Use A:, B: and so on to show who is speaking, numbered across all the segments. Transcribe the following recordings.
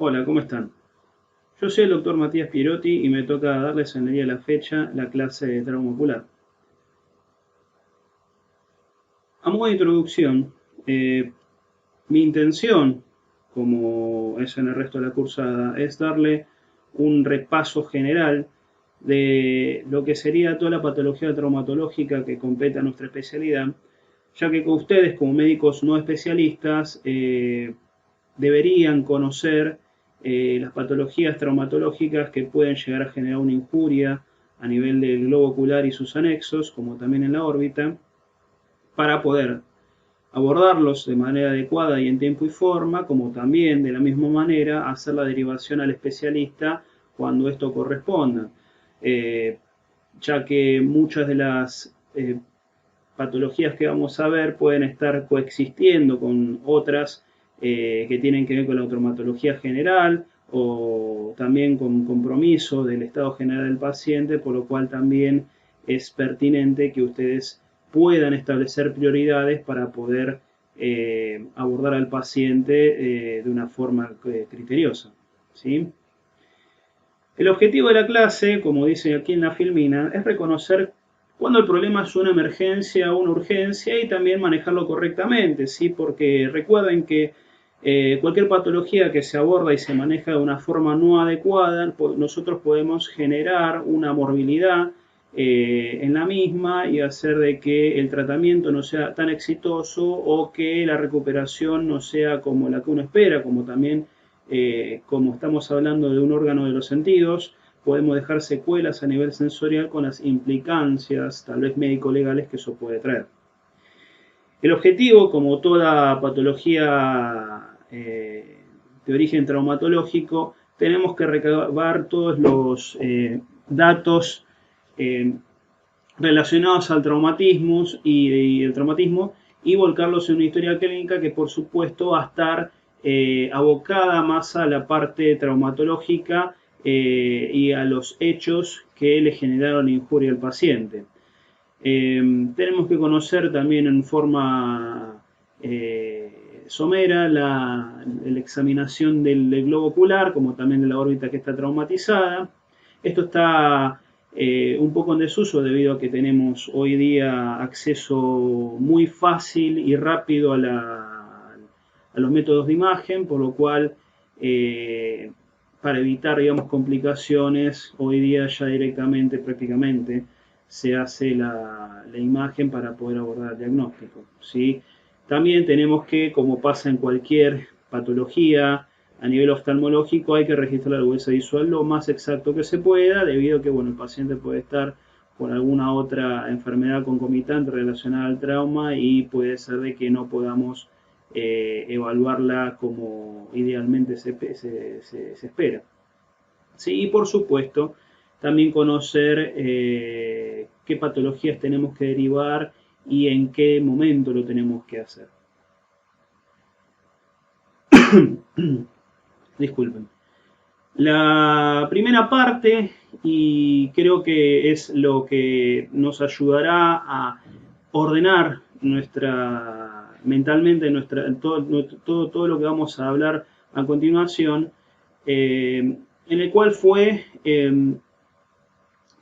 A: Hola, ¿cómo están? Yo soy el doctor Matías Pierotti y me toca darles en el día de la fecha la clase de trauma ocular. A modo de introducción, mi intención, como es en el resto de la cursada, es darle un repaso general de lo que sería toda la patología traumatológica que compete a nuestra especialidad, ya que con ustedes como médicos no especialistas deberían conocer las patologías traumatológicas que pueden llegar a generar una injuria a nivel del globo ocular y sus anexos, como también en la órbita, para poder abordarlos de manera adecuada y en tiempo y forma, como también de la misma manera hacer la derivación al especialista cuando esto corresponda, eh, ya que muchas de las patologías que vamos a ver pueden estar coexistiendo con otras que tienen que ver con la traumatología general o también con compromiso del estado general del paciente, por lo cual también es pertinente que ustedes puedan establecer prioridades para poder abordar al paciente de una forma criteriosa. ¿Sí? El objetivo de la clase, como dice aquí en la filmina, es reconocer cuando el problema es una emergencia o una urgencia y también manejarlo correctamente, ¿sí? Porque recuerden que cualquier patología que se aborda y se maneja de una forma no adecuada, nosotros podemos generar una morbilidad en la misma y hacer de que el tratamiento no sea tan exitoso o que la recuperación no sea como la que uno espera, como también como estamos hablando de un órgano de los sentidos, podemos dejar secuelas a nivel sensorial con las implicancias, tal vez médico-legales, que eso puede traer. El objetivo, como toda patología de origen traumatológico, tenemos que recabar todos los datos eh, relacionados al traumatismo y el traumatismo y volcarlos en una historia clínica que por supuesto va a estar abocada más a la parte traumatológica y a los hechos que le generaron injuria al paciente. Tenemos que conocer también en forma somera la examinación del globo ocular, como también de la órbita que está traumatizada. Esto está un poco en desuso debido a que tenemos hoy día acceso muy fácil y rápido a los métodos de imagen, por lo cual para evitar, digamos, complicaciones, hoy día ya directamente, prácticamente, se hace la imagen para poder abordar el diagnóstico, ¿sí? También tenemos que, como pasa en cualquier patología a nivel oftalmológico, hay que registrar la agudeza visual lo más exacto que se pueda, debido a que bueno, el paciente puede estar con alguna otra enfermedad concomitante relacionada al trauma y puede ser de que no podamos evaluarla como idealmente se espera. Sí, y por supuesto, también conocer qué patologías tenemos que derivar y en qué momento lo tenemos que hacer. Disculpen. La primera parte, y creo que es lo que nos ayudará a ordenar mentalmente todo lo que vamos a hablar a continuación, en el cual fue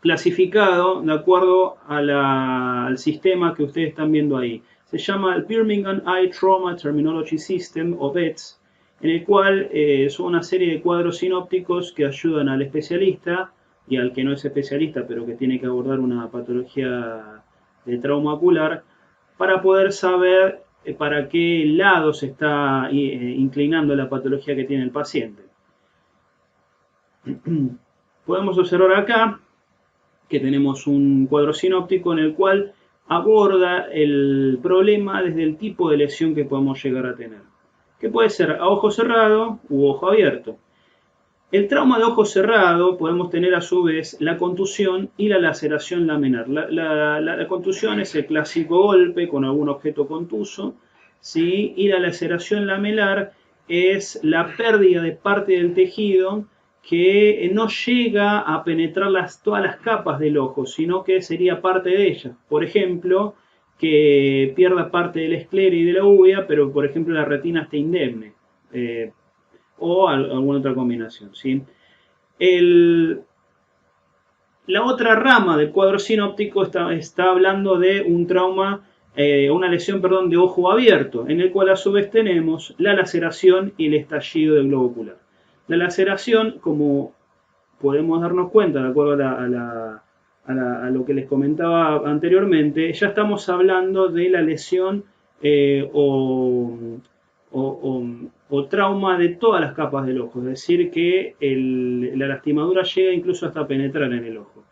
A: clasificado de acuerdo al sistema que ustedes están viendo ahí. Se llama el Birmingham Eye Trauma Terminology System, o BETS, en el cual son una serie de cuadros sinópticos que ayudan al especialista y al que no es especialista, pero que tiene que abordar una patología de trauma ocular, para poder saber para qué lado se está inclinando la patología que tiene el paciente. Podemos observar acá que tenemos un cuadro sinóptico en el cual aborda el problema desde el tipo de lesión que podemos llegar a tener, que puede ser a ojo cerrado u ojo abierto. El trauma de ojo cerrado podemos tener a su vez la contusión y la laceración laminar. La contusión es el clásico golpe con algún objeto contuso, ¿sí? Y la laceración lamelar es la pérdida de parte del tejido que no llega a penetrar todas las capas del ojo, sino que sería parte de ellas. Por ejemplo, que pierda parte del esclera y de la uvea, pero por ejemplo la retina está indemne. o alguna otra combinación, ¿sí? La otra rama del cuadro sinóptico está hablando de un trauma, una lesión, perdón, de ojo abierto, en el cual a su vez tenemos la laceración y el estallido del globo ocular. La laceración, como podemos darnos cuenta, de acuerdo a lo que les comentaba anteriormente, ya estamos hablando de la lesión o trauma de todas las capas del ojo, es decir, que la lastimadura llega incluso hasta penetrar en el ojo.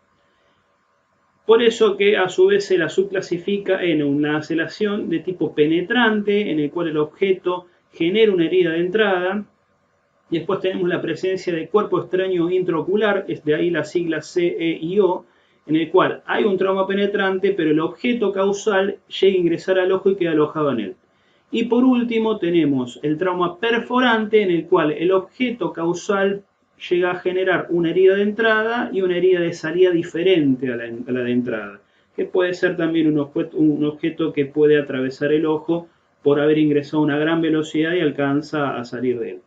A: Por eso que a su vez se la subclasifica en una laceración de tipo penetrante, en el cual el objeto genera una herida de entrada. Y después tenemos la presencia de cuerpo extraño intraocular, es de ahí la sigla CE y O, en el cual hay un trauma penetrante, pero el objeto causal llega a ingresar al ojo y queda alojado en él. Y por último tenemos el trauma perforante, en el cual el objeto causal llega a generar una herida de entrada y una herida de salida diferente a la de entrada, que puede ser también un objeto que puede atravesar el ojo por haber ingresado a una gran velocidad y alcanza a salir de él.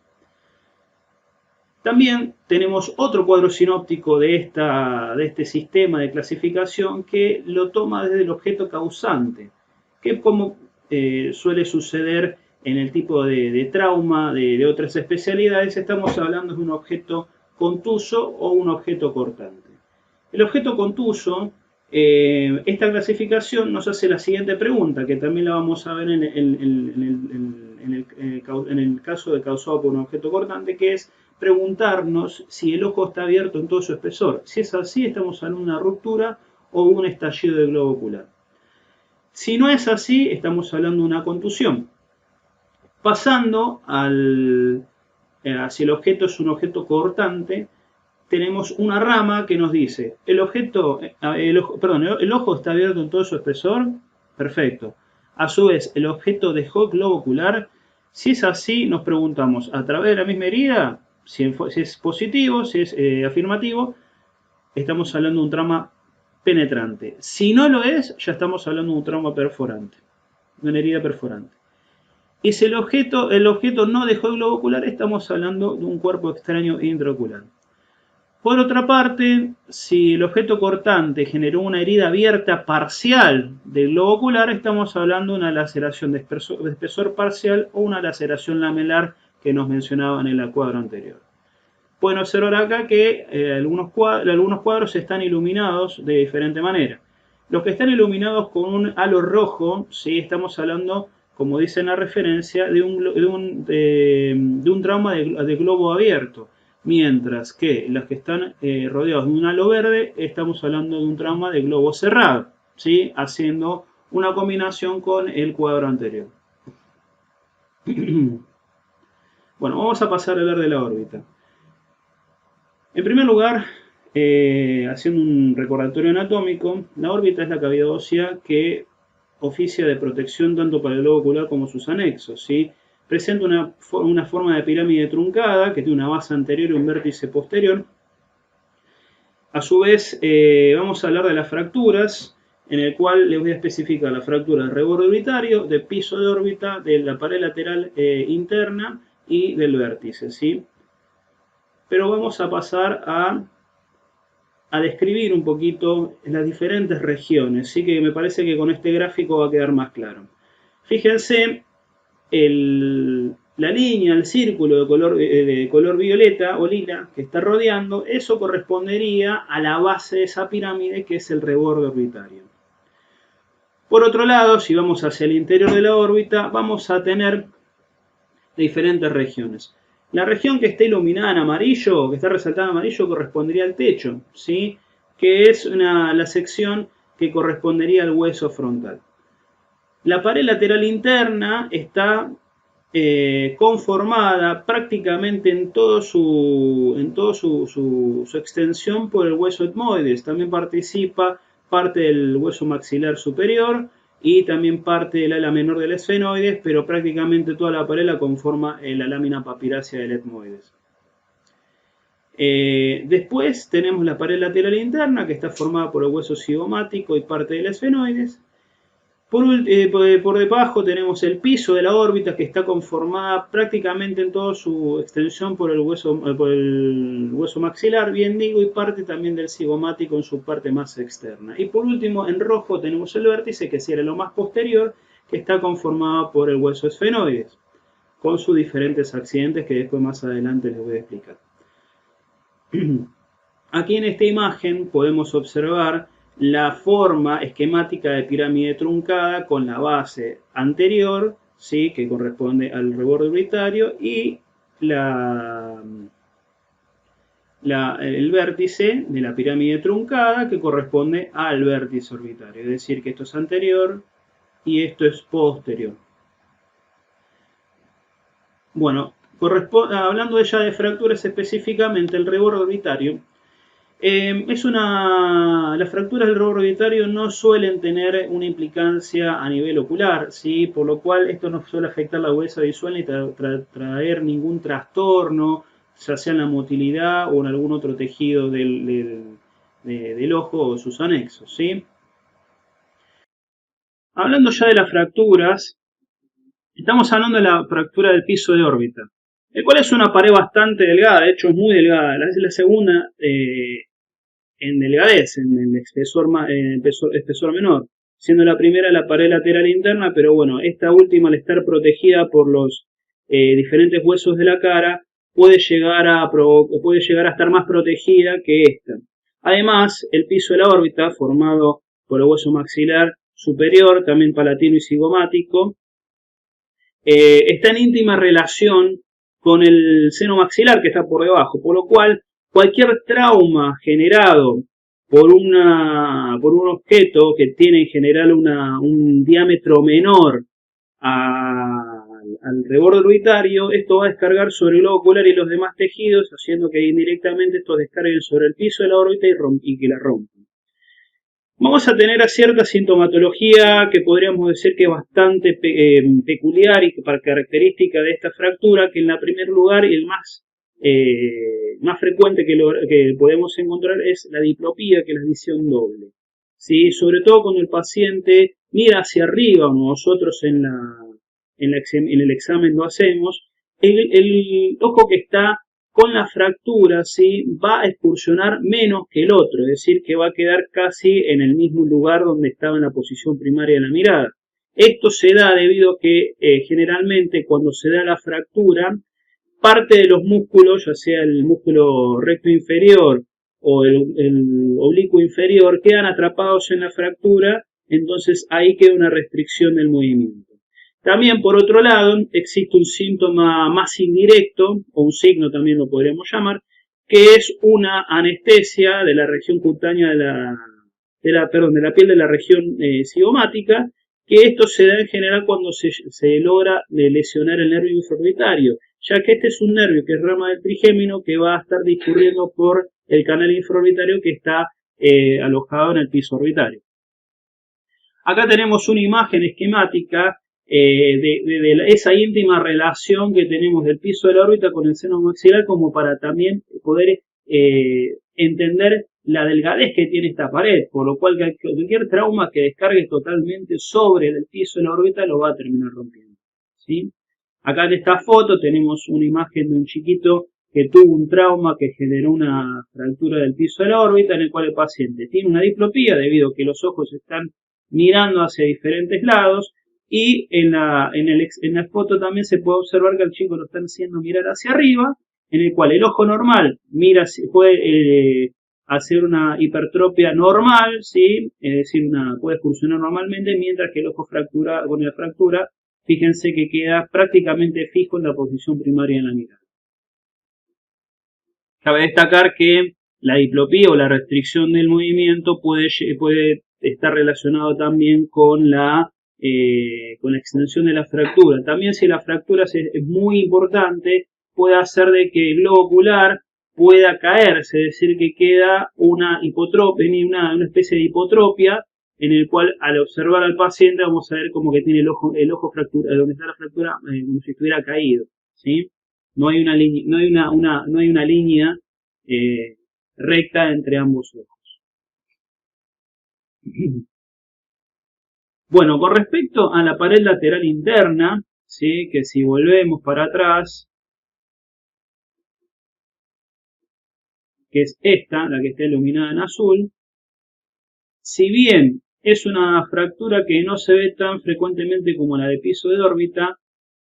A: También tenemos otro cuadro sinóptico de este sistema de clasificación que lo toma desde el objeto causante, que como suele suceder en el tipo de trauma de otras especialidades, estamos hablando de un objeto contuso o un objeto cortante. El objeto contuso, esta clasificación nos hace la siguiente pregunta, que también la vamos a ver en el caso de causado por un objeto cortante, que es preguntarnos si el ojo está abierto en todo su espesor. Si es así, estamos hablando de una ruptura o un estallido del globo ocular. Si no es así, estamos hablando de una contusión. Pasando si el objeto es un objeto cortante, tenemos una rama que nos dice, el ojo está abierto en todo su espesor, perfecto. A su vez, el objeto dejó globo ocular. Si es así, nos preguntamos, a través de la misma herida, si es positivo, si es afirmativo, estamos hablando de un trauma penetrante. Si no lo es, ya estamos hablando de un trauma perforante, una herida perforante. Y si el objeto no dejó el globo ocular, estamos hablando de un cuerpo extraño intraocular. Por otra parte, si el objeto cortante generó una herida abierta parcial del globo ocular, estamos hablando de una laceración de espesor parcial o una laceración lamelar que nos mencionaban en el cuadro anterior. Pueden observar acá que algunos cuadros están iluminados de diferente manera. Los que están iluminados con un halo rojo, ¿sí? Estamos hablando, como dice en la referencia, de un trauma de globo abierto. Mientras que los que están rodeados de un halo verde, estamos hablando de un trauma de globo cerrado, ¿sí? Haciendo una combinación con el cuadro anterior. Bueno, vamos a pasar a ver de la órbita. En primer lugar, haciendo un recordatorio anatómico, la órbita es la cavidad ósea que oficia de protección tanto para el globo ocular como sus anexos, ¿sí? Presenta una forma de pirámide truncada que tiene una base anterior y un vértice posterior. A su vez, vamos a hablar de las fracturas, en el cual les voy a especificar la fractura del reborde orbitario, del piso de órbita, de la pared lateral interna y del vértice, ¿sí? Pero vamos a pasar a describir un poquito las diferentes regiones, ¿sí? Que me parece que con este gráfico va a quedar más claro. Fíjense, la línea, el círculo de color violeta o lila que está rodeando, eso correspondería a la base de esa pirámide que es el reborde orbitario. Por otro lado, si vamos hacia el interior de la órbita, vamos a tener diferentes regiones. La región que está iluminada en amarillo, que está resaltada en amarillo, correspondería al techo, ¿sí? Que es la sección que correspondería al hueso frontal. La pared lateral interna está conformada prácticamente en toda su extensión por el hueso etmoides. También participa parte del hueso maxilar superior y también parte del ala menor del esfenoides, pero prácticamente toda la pared la conforma la lámina papirácea del etmoides. Después tenemos la pared lateral interna que está formada por el hueso cigomático y parte del esfenoides. Por debajo tenemos el piso de la órbita, que está conformada prácticamente en toda su extensión por el hueso maxilar, bien digo, y parte también del cigomático en su parte más externa. Y por último, en rojo tenemos el vértice, que sería lo más posterior, que está conformado por el hueso esfenoides, con sus diferentes accidentes que después más adelante les voy a explicar. Aquí en esta imagen podemos observar la forma esquemática de pirámide truncada con la base anterior, ¿sí?, que corresponde al reborde orbitario, y el vértice de la pirámide truncada que corresponde al vértice orbitario. Es decir, que esto es anterior y esto es posterior. Bueno, hablando ya de fracturas específicamente, el reborde orbitario las fracturas del reborde orbitario no suelen tener una implicancia a nivel ocular, ¿sí?, por lo cual esto no suele afectar la agudeza visual ni traer ningún trastorno, ya sea en la motilidad o en algún otro tejido del ojo o sus anexos, ¿sí? Hablando ya de las fracturas, estamos hablando de la fractura del piso de órbita, el cual es una pared bastante delgada, de hecho es muy delgada, es la segunda en delgadez, en el espesor menor, siendo la primera la pared lateral interna, pero bueno, esta última, al estar protegida por los diferentes huesos de la cara, puede llegar a estar más protegida que esta. Además, el piso de la órbita, formado por el hueso maxilar superior, también palatino y cigomático, está en íntima relación con el seno maxilar que está por debajo, por lo cual cualquier trauma generado por un objeto que tiene en general un diámetro menor al reborde orbitario, esto va a descargar sobre el globo ocular y los demás tejidos, haciendo que indirectamente estos descarguen sobre el piso de la órbita y que la rompan. Vamos a tener a cierta sintomatología que podríamos decir que es bastante peculiar y característica de esta fractura, que en primer lugar y el más frecuente que podemos encontrar es la diplopía, que es la visión doble. ¿Sí? Sobre todo cuando el paciente mira hacia arriba, o nosotros en el examen lo hacemos, el ojo que está con la fractura, ¿sí?, va a excursionar menos que el otro, es decir, que va a quedar casi en el mismo lugar donde estaba en la posición primaria de la mirada. Esto se da debido a que generalmente cuando se da la fractura, parte de los músculos, ya sea el músculo recto inferior o el oblicuo inferior, quedan atrapados en la fractura, entonces ahí queda una restricción del movimiento. También, por otro lado, existe un síntoma más indirecto, o un signo también lo podríamos llamar, que es una anestesia de la región cutánea de la piel de la región cigomática, que esto se da en general cuando se logra lesionar el nervio infraorbitario, ya que este es un nervio que es rama del trigémino que va a estar discurriendo por el canal infraorbitario que está alojado en el piso orbitario. Acá tenemos una imagen esquemática de esa íntima relación que tenemos del piso de la órbita con el seno maxilar, como para también poder entender la delgadez que tiene esta pared, por lo cual cualquier trauma que descargue totalmente sobre el piso de la órbita lo va a terminar rompiendo, ¿sí? Acá en esta foto tenemos una imagen de un chiquito que tuvo un trauma que generó una fractura del piso de la órbita, en el cual el paciente tiene una diplopía debido a que los ojos están mirando hacia diferentes lados, y en la foto también se puede observar que al chico lo están haciendo mirar hacia arriba, en el cual el ojo normal puede hacer una hipertropia normal, ¿sí?, es decir, puede excursionar normalmente, mientras que el ojo con la fractura, fíjense que queda prácticamente fijo en la posición primaria de la mirada. Cabe destacar que la diplopía o la restricción del movimiento puede estar relacionado también con la extensión de la fractura. También, si la fractura es muy importante, puede hacer de que el globo ocular pueda caerse, es decir, que queda una especie de hipotropia, en el cual al observar al paciente vamos a ver como que tiene el ojo fracturado, donde está la fractura, como si estuviera caído, ¿sí? No hay una línea recta entre ambos ojos. Bueno, con respecto a la pared lateral interna, ¿sí? Que si volvemos para atrás, que es esta, la que está iluminada en azul, si bien es una fractura que no se ve tan frecuentemente como la de piso de órbita,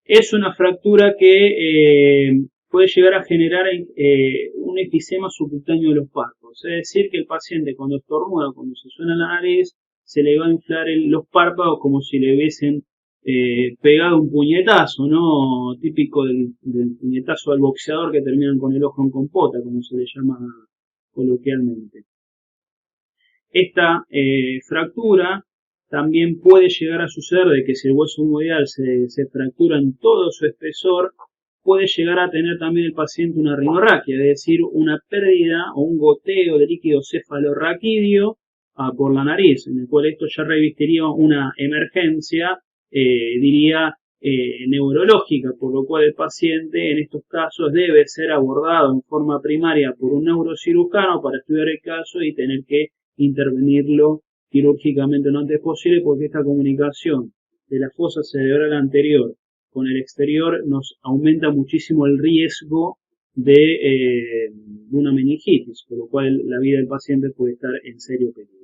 A: es una fractura que puede llegar a generar un efisema subcutáneo de los párpados. Es decir, que el paciente cuando estornuda, cuando se suena la nariz, se le va a inflar los párpados como si le hubiesen pegado un puñetazo, ¿no? Típico del puñetazo al boxeador que terminan con el ojo en compota, como se le llama coloquialmente. Esta fractura también puede llegar a suceder de que si el hueso humoidal se fractura en todo su espesor, puede llegar a tener también el paciente una rinorraquia, es decir, una pérdida o un goteo de líquido cefalorraquídeo por la nariz, en el cual esto ya revestiría una emergencia, diría, neurológica, por lo cual el paciente en estos casos debe ser abordado en forma primaria por un neurocirujano para estudiar el caso y tener que intervenirlo quirúrgicamente lo antes posible, porque esta comunicación de la fosa cerebral anterior con el exterior nos aumenta muchísimo el riesgo de una meningitis, por lo cual la vida del paciente puede estar en serio peligro.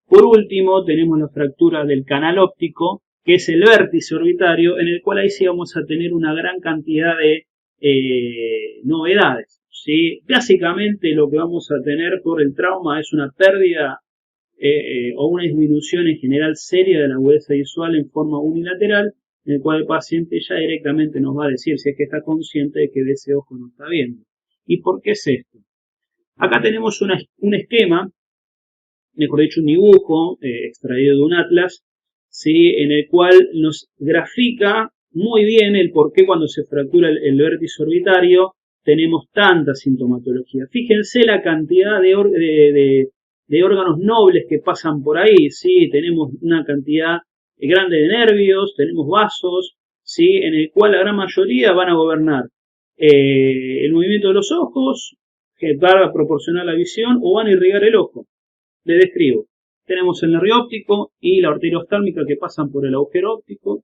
A: Por último, tenemos la fractura del canal óptico, que es el vértice orbitario, en el cual ahí sí vamos a tener una gran cantidad de novedades. ¿Sí? Básicamente lo que vamos a tener por el trauma es una pérdida o una disminución en general seria de la agudeza visual en forma unilateral, en el cual el paciente ya directamente nos va a decir si es que está consciente de que de ese ojo no está viendo. ¿Y por qué es esto? Acá tenemos un esquema, mejor dicho un dibujo extraído de un atlas, ¿sí? En el cual nos grafica muy bien el por qué cuando se fractura el vértice orbitario tenemos tanta sintomatología. Fíjense la cantidad de órganos nobles que pasan por ahí, ¿sí? Tenemos una cantidad grande de nervios, tenemos vasos, ¿sí? En el cual la gran mayoría van a gobernar el movimiento de los ojos, que va a proporcionar la visión o van a irrigar el ojo. Les describo. Tenemos el nervio óptico y la arteria oftálmica que pasan por el agujero óptico.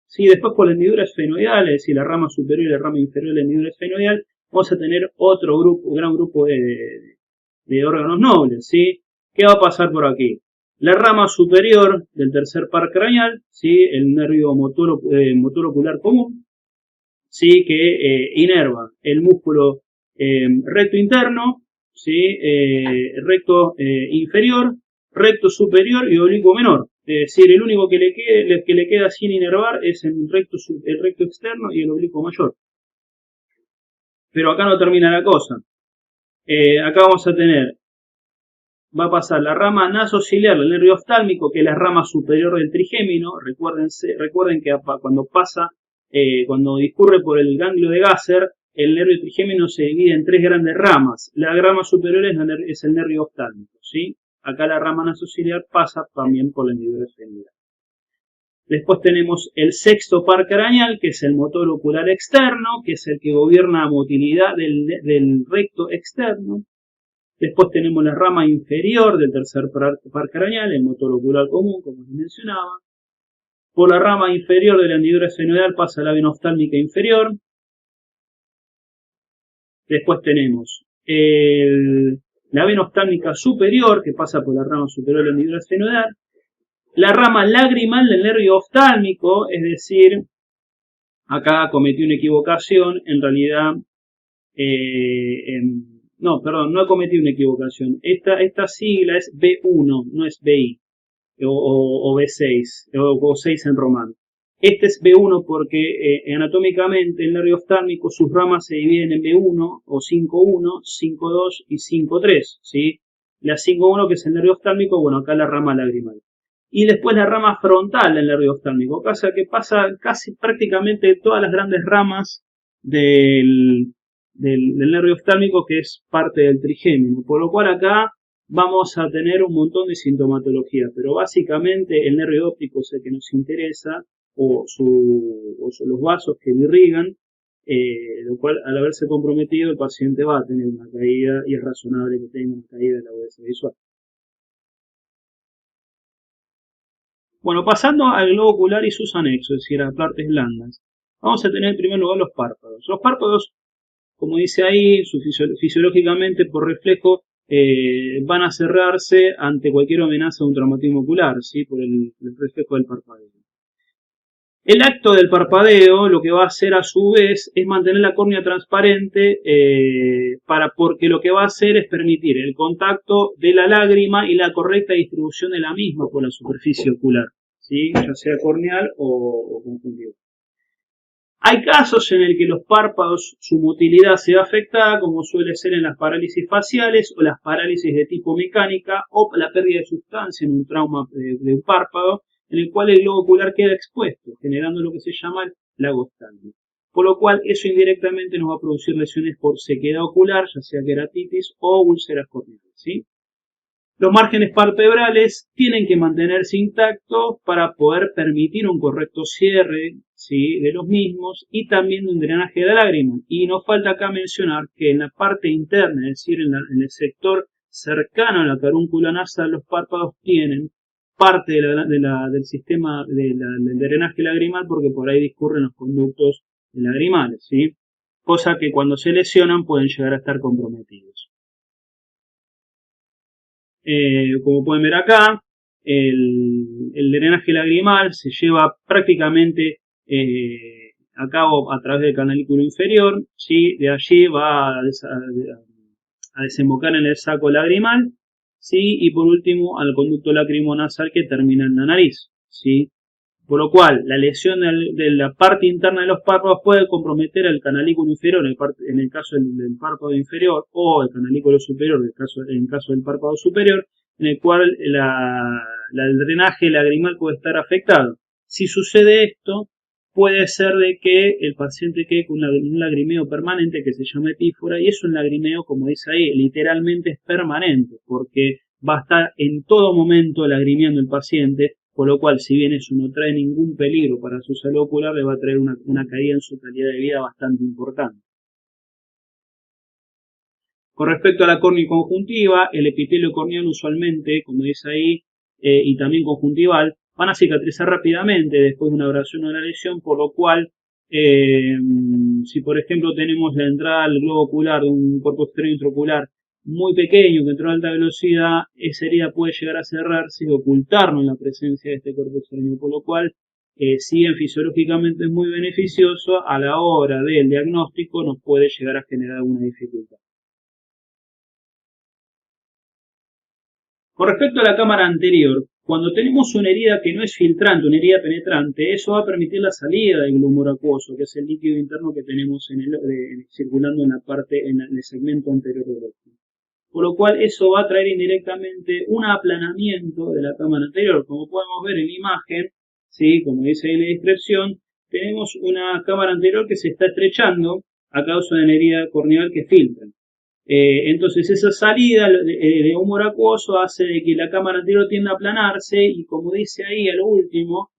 A: Sí, después por la hendidura esfenoidal, es decir, la rama superior y la rama inferior de la hendidura esfenoidal, vamos a tener otro grupo, un gran grupo de órganos nobles, ¿sí? ¿Qué va a pasar por aquí? La rama superior del tercer par craneal, ¿sí? El nervio motor ocular común, ¿sí? Que inerva el músculo recto interno, ¿sí? Recto inferior, recto superior y oblicuo menor. Es decir, el único que le queda sin inervar es el recto externo y el oblicuo mayor. Pero acá no termina la cosa. Acá vamos a tener, va a pasar la rama nasociliar del nervio oftálmico, que es la rama superior del trigémino. Recuerden que cuando pasa, cuando discurre por el ganglio de Gasser, el nervio trigémino se divide en tres grandes ramas. La rama superior es el nervio oftálmico, ¿sí? Acá la rama nasociliar pasa también por la hendidura esfenoidal. Después tenemos el sexto par craneal, que es el motor ocular externo, que es el que gobierna la motilidad del recto externo. Después tenemos la rama inferior del tercer par craneal, el motor ocular común, como les mencionaba. Por la rama inferior de la hendidura esfenoidal pasa la vena oftálmica inferior. Después tenemos la vena oftálmica superior, que pasa por la rama superior de la hendidura esfenoidal. La rama lagrimal del nervio oftálmico, es decir, acá cometí una equivocación, en realidad, no cometí una equivocación. Esta sigla es B1, no es BI, o B6, o 6 en romano. Este es B1 porque anatómicamente el nervio oftálmico, sus ramas se dividen en B1 o 5.1, 5.2 y 5.3, ¿sí? La 5.1 que es el nervio oftálmico, bueno, acá la rama lagrimal. Y después la rama frontal del nervio oftálmico, cosa que pasa casi prácticamente todas las grandes ramas del nervio oftálmico, que es parte del trigémino, por lo cual acá vamos a tener un montón de sintomatología, pero básicamente el nervio óptico es el que nos interesa, o los vasos que lo irrigan, lo cual al haberse comprometido el paciente va a tener una caída y es razonable que tenga una caída de la agudeza visual. Bueno, pasando al globo ocular y sus anexos, es decir, a partes blandas, vamos a tener en primer lugar los párpados. Los párpados, como dice ahí, fisiológicamente por reflejo, van a cerrarse ante cualquier amenaza de un traumatismo ocular, ¿sí? Por el reflejo del parpadeo. El acto del parpadeo lo que va a hacer a su vez es mantener la córnea transparente porque lo que va a hacer es permitir el contacto de la lágrima y la correcta distribución de la misma por la superficie ocular, ¿sí? Ya sea corneal o conjuntival. Hay casos en el que los párpados, su motilidad se ve afectada, como suele ser en las parálisis faciales o las parálisis de tipo mecánica o la pérdida de sustancia en un trauma de un párpado, en el cual el globo ocular queda expuesto, generando lo que se llama el lagostalgia. Por lo cual, eso indirectamente nos va a producir lesiones por sequedad ocular, ya sea queratitis o úlceras corneales, ¿sí? Los márgenes palpebrales tienen que mantenerse intactos para poder permitir un correcto cierre, ¿sí?, de los mismos y también un drenaje de lágrimas. Y nos falta acá mencionar que en la parte interna, es decir, en el sector cercano a la carúncula nasal, los párpados tienen parte del sistema del drenaje lagrimal porque por ahí discurren los conductos lagrimales, ¿sí? Cosa que cuando se lesionan pueden llegar a estar comprometidos. Como pueden ver acá, el drenaje lagrimal se lleva prácticamente a cabo a través del canalículo inferior, ¿sí? De allí va a desembocar en el saco lagrimal, ¿sí? Y por último al conducto lacrimonasal que termina en la nariz, ¿sí? Por lo cual, la lesión de la parte interna de los párpados puede comprometer el canalículo inferior en el caso del párpado inferior o el canalículo superior en el caso del párpado superior, en el cual el drenaje lagrimal puede estar afectado. Si sucede esto, puede ser de que el paciente quede con un lagrimeo permanente que se llama epífora, y es un lagrimeo, como dice ahí, literalmente es permanente, porque va a estar en todo momento lagrimeando el paciente, por lo cual, si bien eso no trae ningún peligro para su salud ocular, le va a traer una caída en su calidad de vida bastante importante. Con respecto a la córnea conjuntiva, el epitelio corneal usualmente, como dice ahí, y también conjuntival, van a cicatrizar rápidamente después de una abrasión o una lesión, por lo cual, si por ejemplo tenemos la entrada al globo ocular de un cuerpo externo intraocular muy pequeño que entró a alta velocidad, esa herida puede llegar a cerrarse y ocultarnos la presencia de este cuerpo extraño, por lo cual, si bien fisiológicamente es muy beneficioso, a la hora del diagnóstico nos puede llegar a generar alguna dificultad. Con respecto a la cámara anterior, cuando tenemos una herida que no es filtrante, una herida penetrante, eso va a permitir la salida del glúmulo acuoso, que es el líquido interno que tenemos circulando en la parte, en el segmento anterior del ojo. Por lo cual eso va a traer indirectamente un aplanamiento de la cámara anterior. Como podemos ver en la imagen, ¿sí?, como dice ahí en la descripción, tenemos una cámara anterior que se está estrechando a causa de una herida corneal que filtra. Entonces esa salida de humor acuoso hace de que la cámara anterior tienda a aplanarse y, como dice ahí a lo último,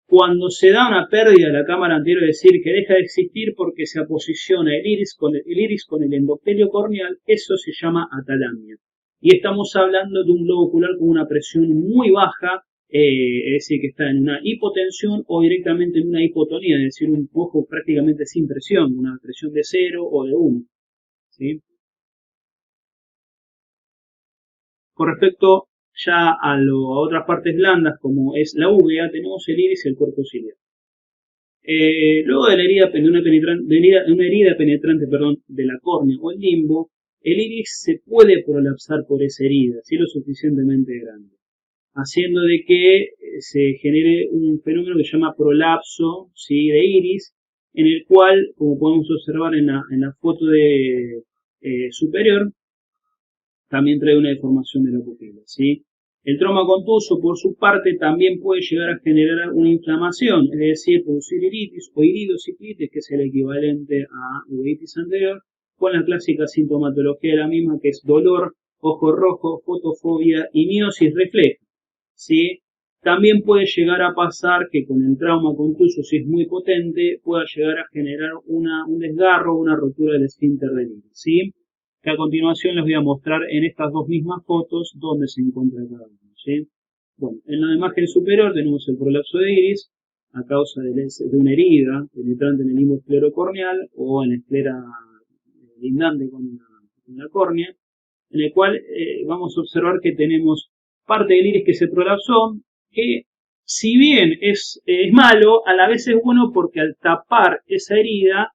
A: cuando se da una pérdida de la cámara anterior, es decir, que deja de existir porque se aposiciona el iris con el endotelio corneal, eso se llama atalamia. Y estamos hablando de un globo ocular con una presión muy baja, es decir, que está en una hipotensión o directamente en una hipotonía, es decir, un ojo prácticamente sin presión, una presión de 0 o de 1. ¿Sí? Con respecto ya a otras partes blandas, como es la uvea, tenemos el iris y el cuerpo ciliar. Luego de una herida penetrante de la córnea o el limbo, el iris se puede prolapsar por esa herida, si es lo suficientemente grande, haciendo de que se genere un fenómeno que se llama prolapso, ¿sí?, de iris, en el cual, como podemos observar en la foto superior, también trae una deformación de la pupila, ¿sí? El trauma contuso, por su parte, también puede llegar a generar una inflamación, es decir, producir iritis o iridociclitis, que es el equivalente a uveitis anterior, con la clásica sintomatología de la misma, que es dolor, ojo rojo, fotofobia y miosis refleja, ¿sí? También puede llegar a pasar que con el trauma contuso, si es muy potente, pueda llegar a generar un desgarro, una rotura del esfínter del iris, ¿sí? Que a continuación les voy a mostrar en estas dos mismas fotos donde se encuentra cada uno, ¿sí? Bueno, en la imagen superior tenemos el prolapso de iris a causa de una herida penetrante en el limbo esclerocorneal o en la esclera lindante con la córnea, en el cual vamos a observar que tenemos parte del iris que se prolapsó, que si bien es malo, a la vez es bueno porque al tapar esa herida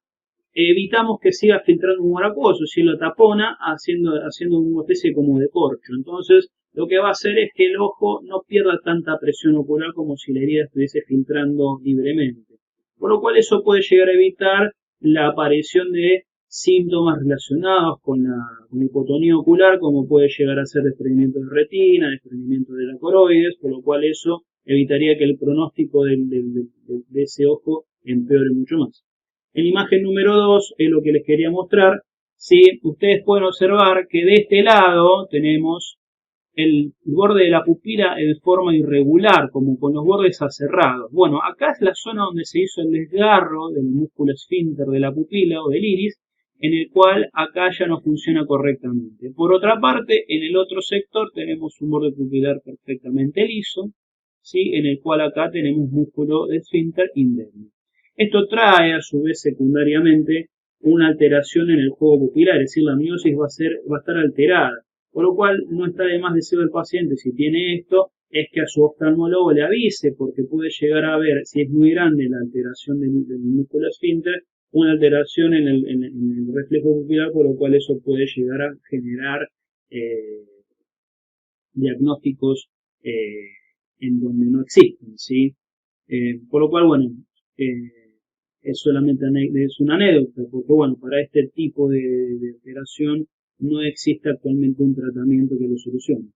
A: evitamos que siga filtrando humor acuoso, si lo tapona haciendo una especie como de corcho. Entonces lo que va a hacer es que el ojo no pierda tanta presión ocular como si la herida estuviese filtrando libremente. Por lo cual eso puede llegar a evitar la aparición de síntomas relacionados con la hipotonía ocular, como puede llegar a ser desprendimiento de retina, desprendimiento de la coroides, por lo cual eso evitaría que el pronóstico de ese ojo empeore mucho más. En la imagen número 2 es lo que les quería mostrar. ¿Sí? Ustedes pueden observar que de este lado tenemos el borde de la pupila en forma irregular, como con los bordes aserrados. Bueno, acá es la zona donde se hizo el desgarro del músculo esfínter de la pupila o del iris, en el cual acá ya no funciona correctamente. Por otra parte, en el otro sector tenemos un borde pupilar perfectamente liso, ¿sí? En el cual acá tenemos músculo de esfínter indemne. Esto trae a su vez secundariamente una alteración en el juego pupilar, es decir, la miosis va a estar alterada, por lo cual no está de más decirle al paciente si tiene esto, es que a su oftalmólogo le avise, porque puede llegar a ver, si es muy grande la alteración del músculo esfínter, una alteración en el reflejo pupilar, por lo cual eso puede llegar a generar diagnósticos en donde no existen, ¿sí? Por lo cual, bueno, es solamente es una anécdota, porque bueno, para este tipo de alteración no existe actualmente un tratamiento que lo solucione.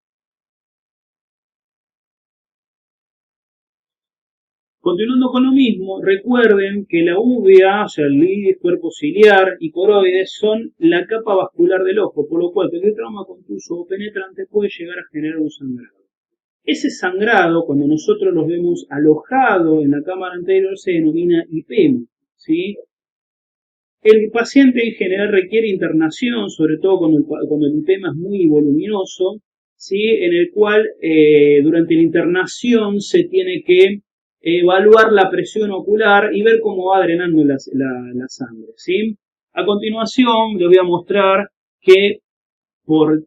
A: Continuando con lo mismo, recuerden que la uvea, o sea, el iris, cuerpo ciliar y coroides son la capa vascular del ojo, por lo cual cualquier trauma contuso o penetrante puede llegar a generar un sangrado. Ese sangrado, cuando nosotros los vemos alojado en la cámara anterior, se denomina hipema, ¿sí? El paciente en general requiere internación, sobre todo cuando el hipema es muy voluminoso, ¿sí? En el cual durante la internación se tiene que evaluar la presión ocular y ver cómo va drenando la sangre, ¿sí? A continuación les voy a mostrar que por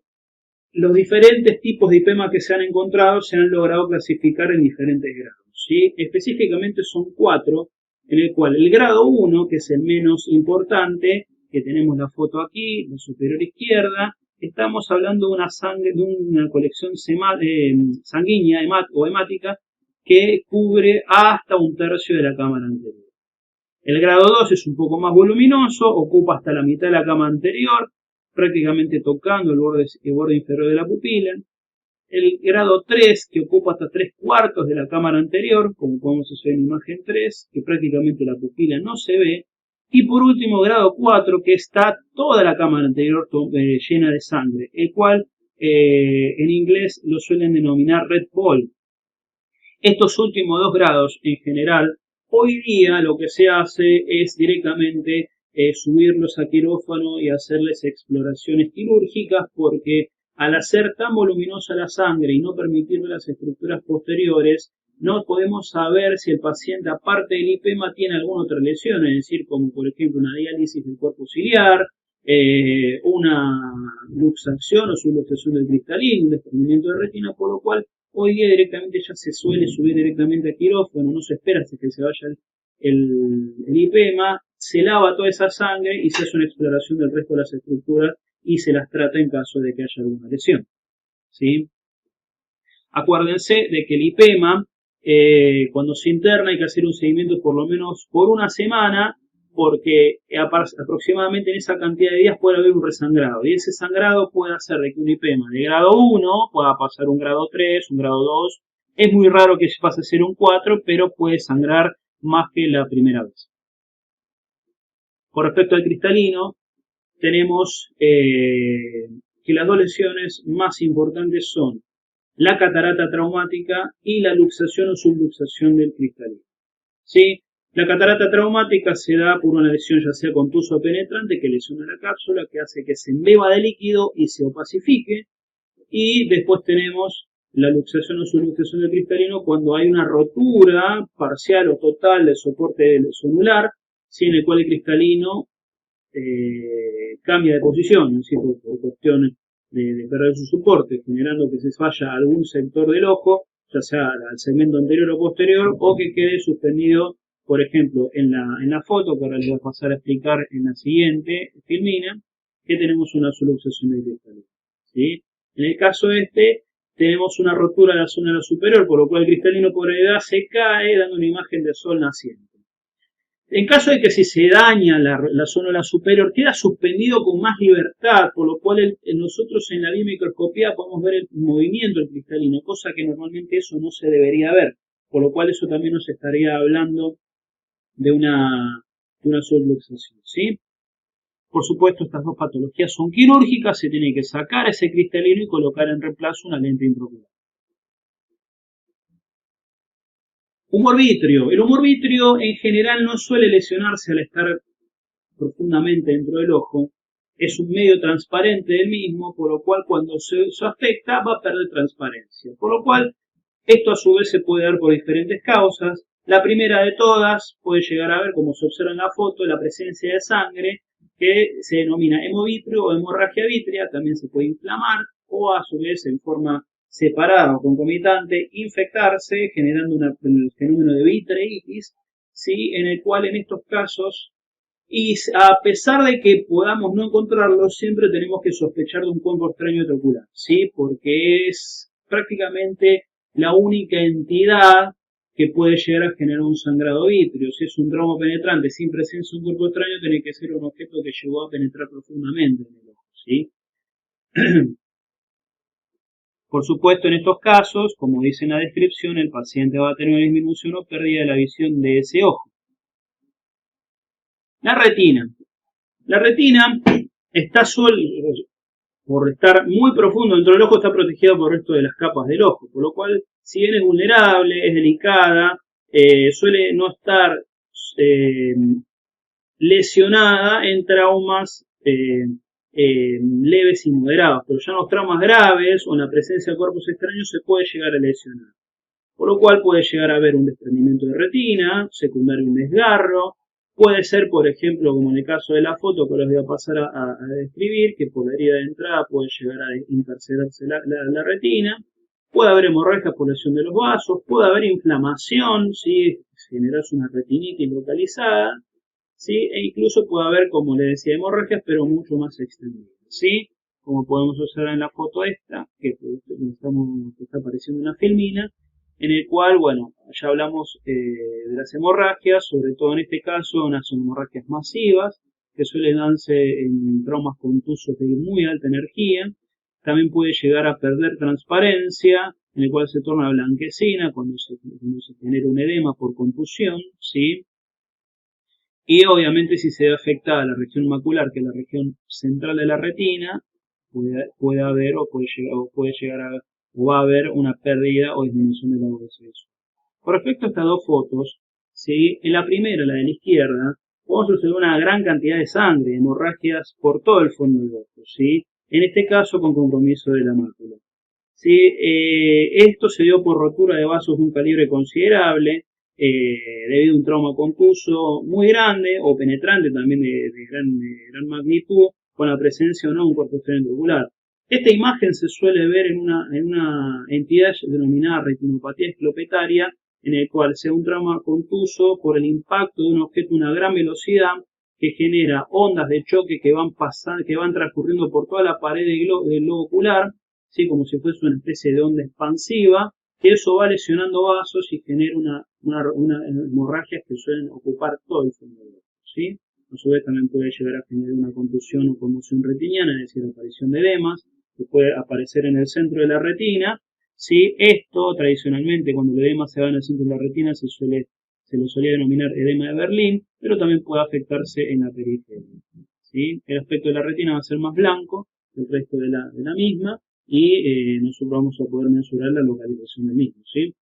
A: los diferentes tipos de hipema que se han encontrado se han logrado clasificar en diferentes grados, ¿sí? Específicamente son 4, en el cual el grado 1, que es el menos importante, que tenemos la foto aquí, la superior izquierda, estamos hablando de una colección sanguínea o hemática que cubre hasta un tercio de la cámara anterior. El grado 2 es un poco más voluminoso, ocupa hasta la mitad de la cámara anterior, prácticamente tocando el borde inferior de la pupila. El grado 3, que ocupa hasta 3/4 de la cámara anterior, como podemos hacer en imagen 3, que prácticamente la pupila no se ve. Y por último, grado 4, que está toda la cámara anterior llena de sangre, el cual en inglés lo suelen denominar red ball. Estos últimos 2 grados, en general, hoy día lo que se hace es directamente subirlos a quirófano y hacerles exploraciones quirúrgicas, porque al hacer tan voluminosa la sangre y no permitir las estructuras posteriores, no podemos saber si el paciente, aparte del hipema, tiene alguna otra lesión, es decir, como por ejemplo una diálisis del cuerpo ciliar, una luxación o subluxación del cristalino, un desprendimiento de retina, por lo cual hoy día directamente ya se suele subir directamente a quirófano, no se espera hasta que se vaya el hipema, se lava toda esa sangre y se hace una exploración del resto de las estructuras y se las trata en caso de que haya alguna lesión, ¿sí? Acuérdense de que el hipema, cuando se interna hay que hacer un seguimiento por lo menos por una semana, porque aproximadamente en esa cantidad de días puede haber un resangrado, y ese sangrado puede hacer de que un hipema de grado 1 pueda pasar un grado 3, un grado 2, es muy raro que pase a ser un 4, pero puede sangrar más que la primera vez. Con respecto al cristalino, tenemos que las 2 lesiones más importantes son la catarata traumática y la luxación o subluxación del cristalino, ¿sí? La catarata traumática se da por una lesión ya sea contuso o penetrante que lesiona la cápsula, que hace que se embeba de líquido y se opacifique. Y después tenemos la luxación o subluxación del cristalino cuando hay una rotura parcial o total del soporte sonular, ¿sí? En el cual el cristalino cambia de posición, ¿sí? por cuestiones de perder su soporte, generando que se falla algún sector del ojo, ya sea al segmento anterior o posterior, o que quede suspendido, por ejemplo, en la foto, que ahora les voy a pasar a explicar en la siguiente filmina, que tenemos una subluxación del cristalino. ¿Sí? En el caso este, tenemos una rotura de la zona superior, por lo cual el cristalino por gravedad se cae, dando una imagen de sol naciente. En caso de que si se daña la zona superior, queda suspendido con más libertad, por lo cual nosotros en la biomicroscopía podemos ver el movimiento del cristalino, cosa que normalmente eso no se debería ver, por lo cual eso también nos estaría hablando de una subluxación, ¿sí? Por supuesto, estas dos patologías son quirúrgicas, se tiene que sacar ese cristalino y colocar en reemplazo una lente intraocular. Humor vítreo. El humor vítreo en general no suele lesionarse al estar profundamente dentro del ojo. Es un medio transparente del mismo, por lo cual cuando se afecta va a perder transparencia. Por lo cual esto a su vez se puede dar por diferentes causas. La primera de todas puede llegar a ver, como se observa en la foto, la presencia de sangre, que se denomina hemovítreo o hemorragia vítrea, también se puede inflamar, o a su vez en forma separada o concomitante, infectarse, generando el fenómeno de vitreitis, ¿sí? En el cual en estos casos, y a pesar de que podamos no encontrarlo, siempre tenemos que sospechar de un cuerpo extraño ocular, ¿sí? Porque es prácticamente la única entidad que puede llegar a generar un sangrado vítreo. Si es un trauma penetrante sin presencia de un cuerpo extraño, tiene que ser un objeto que llegó a penetrar profundamente en el ojo, ¿sí? Por supuesto, en estos casos, como dice en la descripción, el paciente va a tener una disminución o pérdida de la visión de ese ojo. La retina. La retina está por estar muy profundo dentro del ojo, está protegida por el resto de las capas del ojo, por lo cual, si bien es vulnerable, es delicada, suele no estar lesionada en traumas leves y moderados, pero ya en los traumas graves o en la presencia de cuerpos extraños se puede llegar a lesionar, por lo cual puede llegar a haber un desprendimiento de retina, secundario un desgarro, puede ser, por ejemplo, como en el caso de la foto que les voy a pasar a describir, que por la herida de entrada puede llegar a encarcelarse la retina, puede haber hemorragia por lesión de los vasos, puede haber inflamación, ¿sí? Generarse una retinitis localizada, ¿sí? E incluso puede haber, como les decía, hemorragias, pero mucho más extendidas, ¿sí? Como podemos observar en la foto esta, que está apareciendo una filmina, en el cual, bueno, ya hablamos de las hemorragias, sobre todo en este caso, unas hemorragias masivas, que suelen darse en traumas contusos de muy alta energía. También puede llegar a perder transparencia, en el cual se torna blanquecina cuando se genera un edema por contusión, ¿sí? Y obviamente si se ve afectada la región macular, que es la región central de la retina, puede haber o puede llegar a o va a haber una pérdida o disminución de la velocidad. Con respecto a estas dos fotos, ¿sí? En la primera, la de la izquierda, podemos observar una gran cantidad de sangre, hemorragias por todo el fondo del ojo, ¿sí? En este caso con compromiso de la mácula. ¿Sí? Esto se dio por rotura de vasos de un calibre considerable, debido a un trauma contuso muy grande o penetrante también de gran magnitud, con la presencia o no de un cuerpo extraño ocular. Esta imagen se suele ver en una entidad denominada retinopatía esclopetaria, en el cual se da un trauma contuso por el impacto de un objeto a una gran velocidad que genera ondas de choque que van transcurriendo por toda la pared del globo ocular, ¿sí? Como si fuese una especie de onda expansiva, que eso va lesionando vasos y genera una hemorragias que suelen ocupar todo el fondo del ojo, ¿sí? A su vez también puede llegar a generar una contusión o conmoción retiniana, es decir, aparición de edemas, que puede aparecer en el centro de la retina, ¿sí? Esto tradicionalmente cuando el edema se va en el centro de la retina se lo solía denominar edema de Berlín, pero también puede afectarse en la periferia, ¿sí? El aspecto de la retina va a ser más blanco que el resto de la misma, y nosotros vamos a poder mensurar la localización del mismo, ¿sí?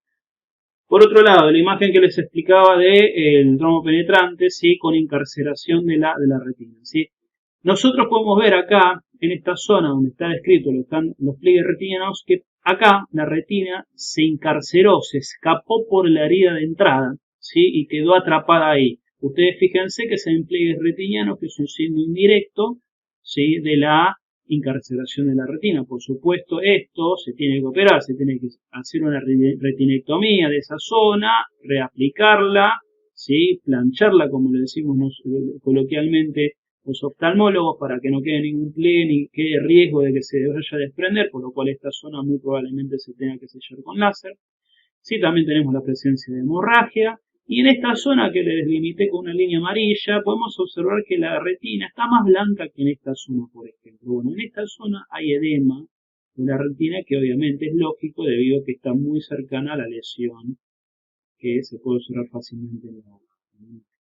A: Por otro lado, la imagen que les explicaba del trauma penetrante, ¿sí? Con encarceración de la retina, ¿sí? Nosotros podemos ver acá, en esta zona donde está descrito, están los pliegues retinianos, que Acá la retina se encarceró, se escapó por la herida de entrada, ¿sí? Y quedó atrapada ahí. Ustedes fíjense que ese empliegue retiniano, que es un signo indirecto, ¿sí? De la encarceración de la retina. Por supuesto, esto se tiene que operar, se tiene que hacer una retinectomía de esa zona, reaplicarla, ¿sí? Plancharla, como le decimos coloquialmente los oftalmólogos, para que no quede ningún pliegue ni quede riesgo de que se vaya a desprender, por lo cual esta zona muy probablemente se tenga que sellar con láser. Sí, también tenemos la presencia de hemorragia. Y en esta zona que le delimité con una línea amarilla, podemos observar que la retina está más blanca que en esta zona, por ejemplo. Bueno, en esta zona hay edema de la retina, que obviamente es lógico debido a que está muy cercana a la lesión que se puede observar fácilmente en la hoja.